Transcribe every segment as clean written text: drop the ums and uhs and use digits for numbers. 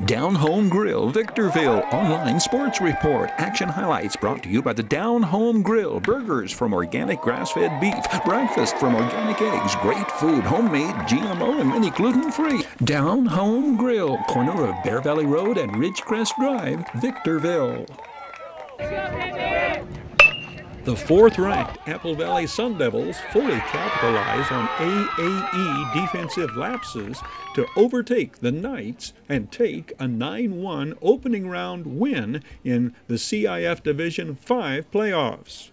Down Home Grill, Victorville, online sports report. Action highlights brought to you by the Down Home Grill. Burgers from organic grass-fed beef. Breakfast from organic eggs. Great food, homemade, GMO, and many gluten-free. Down Home Grill, corner of Bear Valley Road and Ridgecrest Drive, Victorville. The fourth-ranked Apple Valley Sun Devils fully capitalize on AAE defensive lapses to overtake the Knights and take a 9-1 opening round win in the CIF Division 5 playoffs.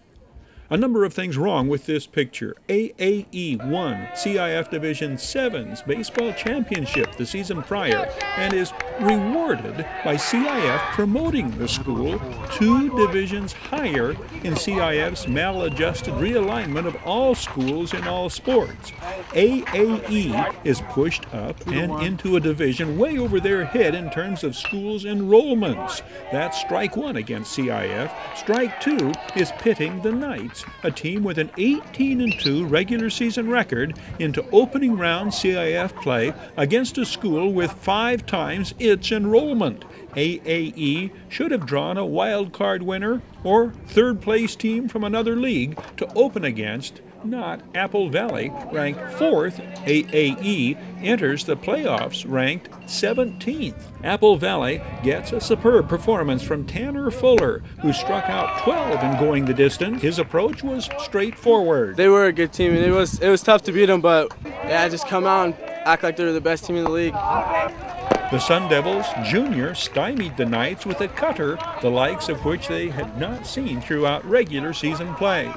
A number of things wrong with this picture. AAE won CIF Division 7's baseball championship the season prior and is rewarded by CIF promoting the school 2 divisions higher in CIF's maladjusted realignment of all schools in all sports. AAE is pushed up and into a division way over their head in terms of schools' enrollments. That's strike 1 against CIF. Strike 2 is pitting the Knights, a team with an 18-2 regular season record, into opening round CIF play against a school with 5 times its enrollment. AAE should have drawn a wild card winner or third-place team from another league to open against, not Apple Valley, ranked 4th. AAE enters the playoffs ranked 17th. Apple Valley gets a superb performance from Tanner Fuller, who struck out 12 in going the distance. His approach was straightforward. They were a good team, and it was tough to beat them, but yeah, just come out and act like they're the best team in the league. The Sun Devils Junior stymied the Knights with a cutter, the likes of which they had not seen throughout regular season play.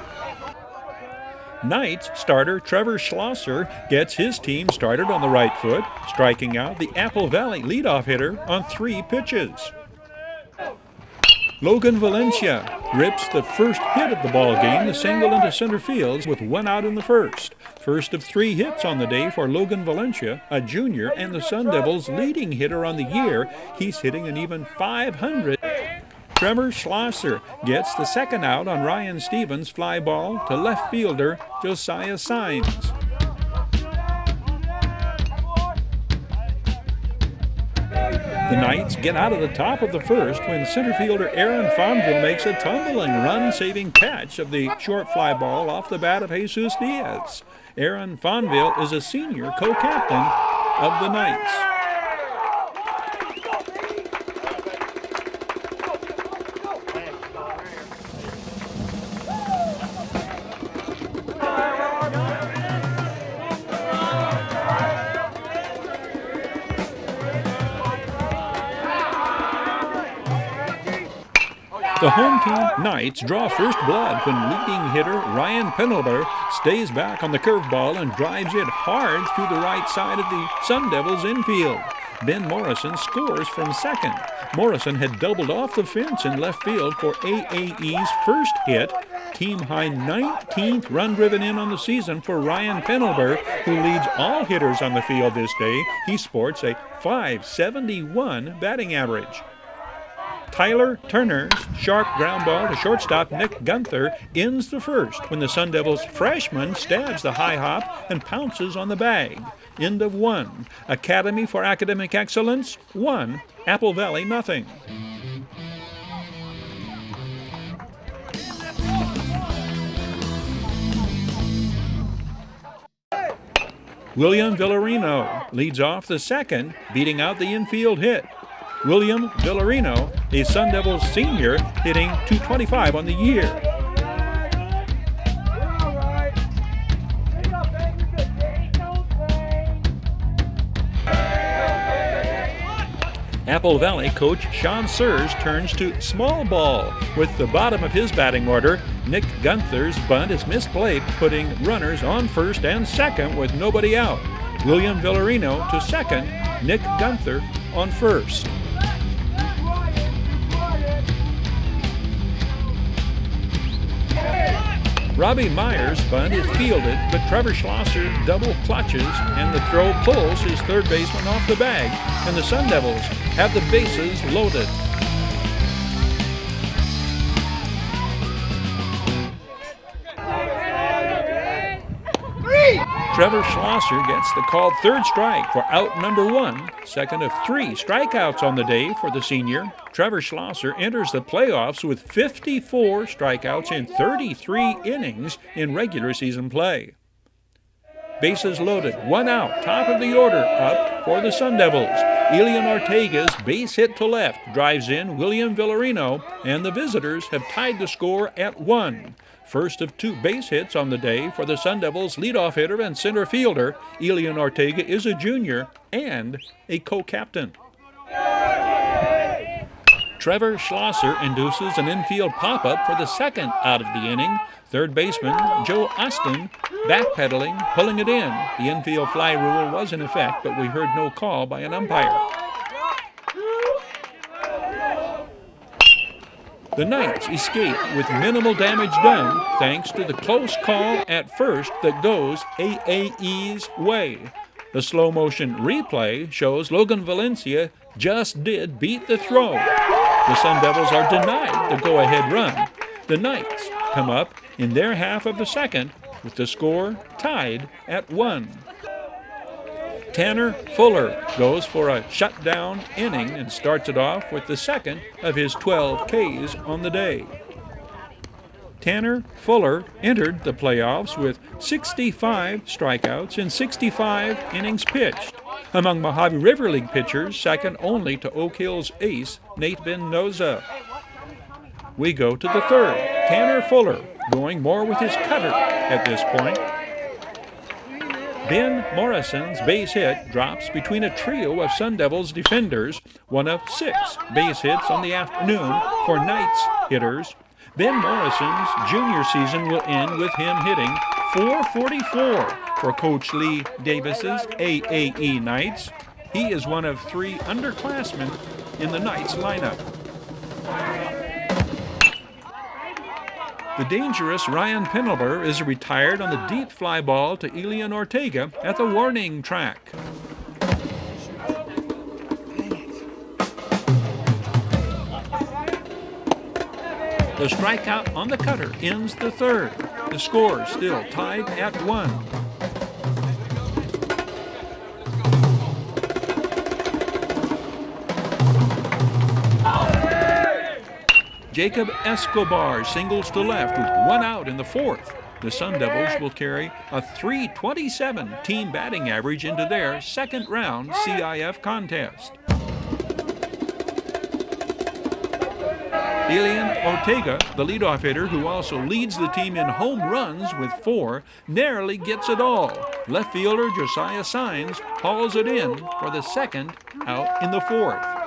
Knights starter Trevor Schlosser gets his team started on the right foot, striking out the Apple Valley leadoff hitter on 3 pitches. Logan Valencia rips the first hit of the ball game, the single into center field with 1 out in the first. First of 3 hits on the day for Logan Valencia, a junior and the Sun Devils' leading hitter on the year. He's hitting an even .500. Trevor Schlosser gets the second out on Ryan Stevens' fly ball to left fielder Josiah Sines. The Knights get out of the top of the first when center fielder Aaron Fonville makes a tumbling run-saving catch of the short fly ball off the bat of Jesus Diaz. Aaron Fonville is a senior co-captain of the Knights. The home team Knights draw first blood when leading hitter Ryan Pendlebar stays back on the curveball and drives it hard through the right side of the Sun Devils infield. Ben Morrison scores from second. Morrison had doubled off the fence in left field for AAE's first hit, team-high 19th run driven in on the season for Ryan Pendlebar, who leads all hitters on the field this day. He sports a .571 batting average. Tyler Turner's sharp ground ball to shortstop Nick Gunther ends the first when the Sun Devils freshman stabs the high hop and pounces on the bag. End of 1. Academy for Academic Excellence 1, Apple Valley nothing. William Villarino leads off the second, beating out the infield hit. William Villarino, a Sun Devils senior, hitting .225 on the year. Apple Valley coach Sean Sears turns to small ball. With the bottom of his batting order, Nick Gunther's bunt is misplayed, putting runners on first and second with nobody out. William Villarino to second, Nick Gunther on first. Robbie Myers' bunt is fielded, but Trevor Schlosser double clutches, and the throw pulls his third baseman off the bag, and the Sun Devils have the bases loaded. Trevor Schlosser gets the called third strike for out number 1, second of 3 strikeouts on the day for the senior. Trevor Schlosser enters the playoffs with 54 strikeouts in 33 innings in regular season play. Bases loaded, 1 out, top of the order, up for the Sun Devils. Elian Ortega's base hit to left drives in William Villarino, and the visitors have tied the score at 1. First of 2 base hits on the day for the Sun Devils leadoff hitter and center fielder. Elian Ortega is a junior and a co-captain. Trevor Schlosser induces an infield pop-up for the second out of the inning. Third baseman Joe Austin backpedaling, pulling it in. The infield fly rule was in effect, but we heard no call by an umpire. The Knights escape with minimal damage done thanks to the close call at first that goes AAE's way. The slow motion replay shows Logan Valencia just did beat the throw. The Sun Devils are denied the go-ahead run. The Knights come up in their half of the second with the score tied at 1. Tanner Fuller goes for a shutdown inning and starts it off with the second of his 12 Ks on the day. Tanner Fuller entered the playoffs with 65 strikeouts in 65 innings pitched. Among Mojave River League pitchers, second only to Oak Hill's ace, Nate Mendoza. We go to the third. Tanner Fuller going more with his cutter at this point. Ben Morrison's base hit drops between a trio of Sun Devils defenders, 1 of 6 base hits on the afternoon for Knights hitters. Ben Morrison's junior season will end with him hitting .444 for Coach Lee Davis's AAE Knights. He is one of 3 underclassmen in the Knights lineup. The dangerous Ryan Pendlebury is retired on the deep fly ball to Elian Ortega at the warning track. The strikeout on the cutter ends the third. The score still tied at 1. Jacob Escobar singles to left with 1 out in the 4th. The Sun Devils will carry a .327 team batting average into their second round CIF contest. Elian Ortega, the leadoff hitter who also leads the team in home runs with 4, narrowly gets it all. Left fielder Josiah Sines hauls it in for the second out in the 4th.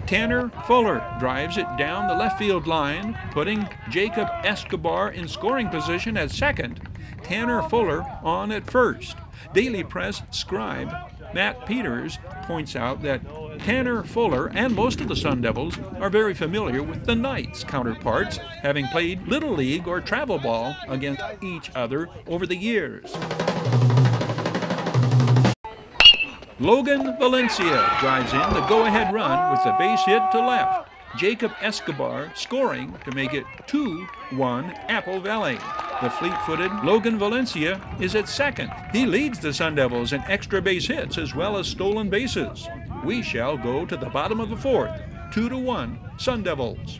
Tanner Fuller drives it down the left field line, putting Jacob Escobar in scoring position at second. Tanner Fuller on at first. Daily Press scribe Matt Peters points out that Tanner Fuller and most of the Sun Devils are very familiar with the Knights' counterparts, having played Little League or travel ball against each other over the years. Logan Valencia drives in the go-ahead run with the base hit to left. Jacob Escobar scoring to make it 2-1 Apple Valley. The fleet-footed Logan Valencia is at second. He leads the Sun Devils in extra base hits as well as stolen bases. We shall go to the bottom of the 4th, 2-1 Sun Devils.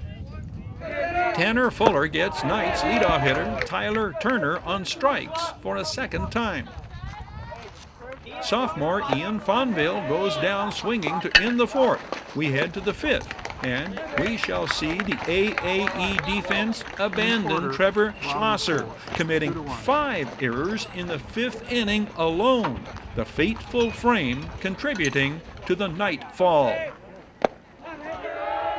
Tanner Fuller gets Knights leadoff hitter Tyler Turner on strikes for a second time. Sophomore Ian Fonville goes down swinging to end the 4th. We head to the 5th, and we shall see the AAE defense abandon Trevor Schlosser, committing 5 errors in the 5th inning alone. The fateful frame contributing to the night fall.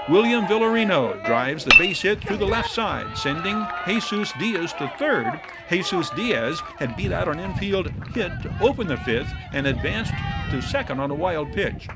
William Villarino drives the base hit through the left side, sending Jesus Diaz to third. Jesus Diaz had beat out an infield hit to open the 5th and advanced to second on a wild pitch.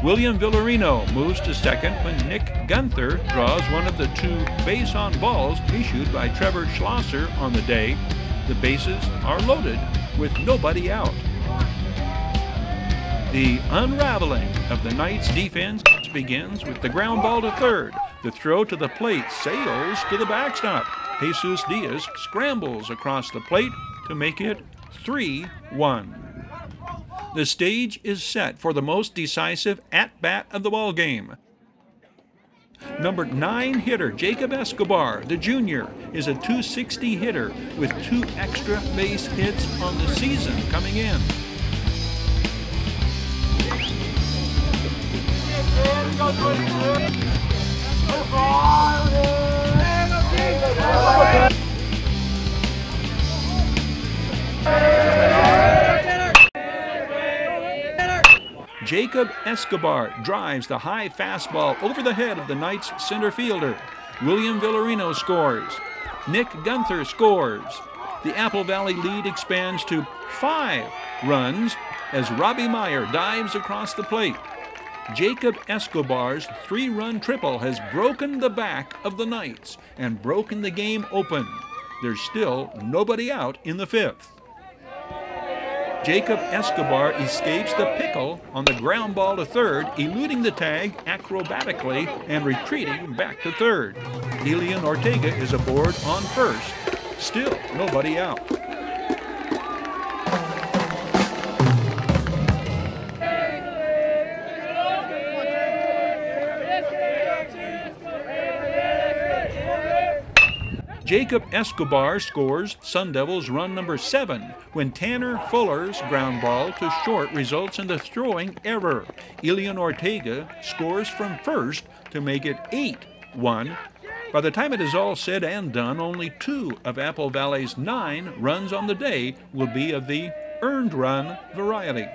William Villarino moves to second when Nick Gunther draws one of the 2 base-on balls issued by Trevor Schlosser on the day. The bases are loaded with nobody out. The unraveling of the Knights' defense begins with the ground ball to third. The throw to the plate sails to the backstop. Jesus Diaz scrambles across the plate to make it 3-1. The stage is set for the most decisive at-bat of the ballgame. Number 9 hitter Jacob Escobar, the junior, is a .260 hitter with 2 extra base hits on the season coming in. Jacob Escobar drives the high fastball over the head of the Knights center fielder. William Villarino scores. Nick Gunther scores. The Apple Valley lead expands to 5 runs as Robbie Meyer dives across the plate. Jacob Escobar's 3-run triple has broken the back of the Knights and broken the game open. There's still nobody out in the 5th. Jacob Escobar escapes the pickle on the ground ball to third, eluding the tag acrobatically and retreating back to third. Elian Ortega is aboard on first. Still nobody out. Jacob Escobar scores Sun Devils run number 7 when Tanner Fuller's ground ball to short results in the throwing error. Elian Ortega scores from first to make it 8-1. By the time it is all said and done, only 2 of Apple Valley's 9 runs on the day will be of the earned run variety.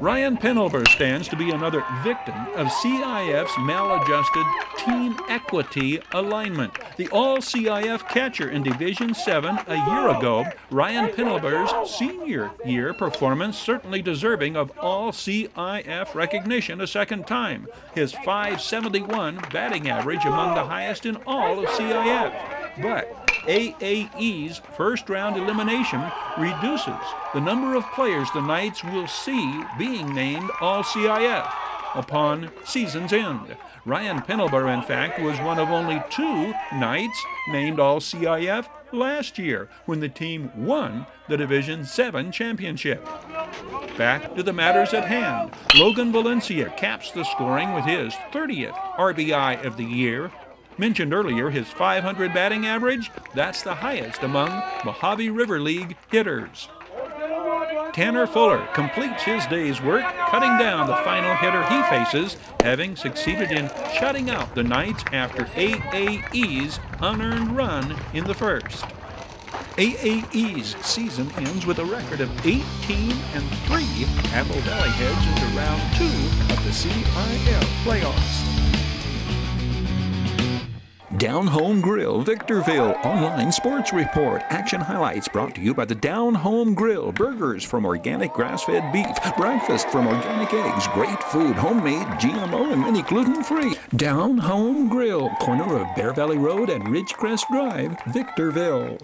Ryan Penelber stands to be another victim of CIF's maladjusted team equity alignment. The all-CIF catcher in Division 7 a year ago, Ryan Penelber's senior year performance certainly deserving of all-CIF recognition a second time. His .571 batting average among the highest in all of CIF. But AAE's first-round elimination reduces the number of players the Knights will see being named All-CIF upon season's end. Ryan Penelber, in fact, was one of only 2 Knights named All-CIF last year when the team won the Division 7 championship. Back to the matters at hand. Logan Valencia caps the scoring with his 30th RBI of the year. Mentioned earlier, his .500 batting average, that's the highest among Mojave River League hitters. Tanner Fuller completes his day's work, cutting down the final hitter he faces, having succeeded in shutting out the Knights after AAE's unearned run in the first. AAE's season ends with a record of 18-3. Apple Valley heads into round 2 of the CIF playoffs. Down Home Grill, Victorville, online sports report. Action highlights brought to you by the Down Home Grill. Burgers from organic grass-fed beef. Breakfast from organic eggs. Great food, homemade, GMO, and many gluten-free. Down Home Grill, corner of Bear Valley Road and Ridgecrest Drive, Victorville.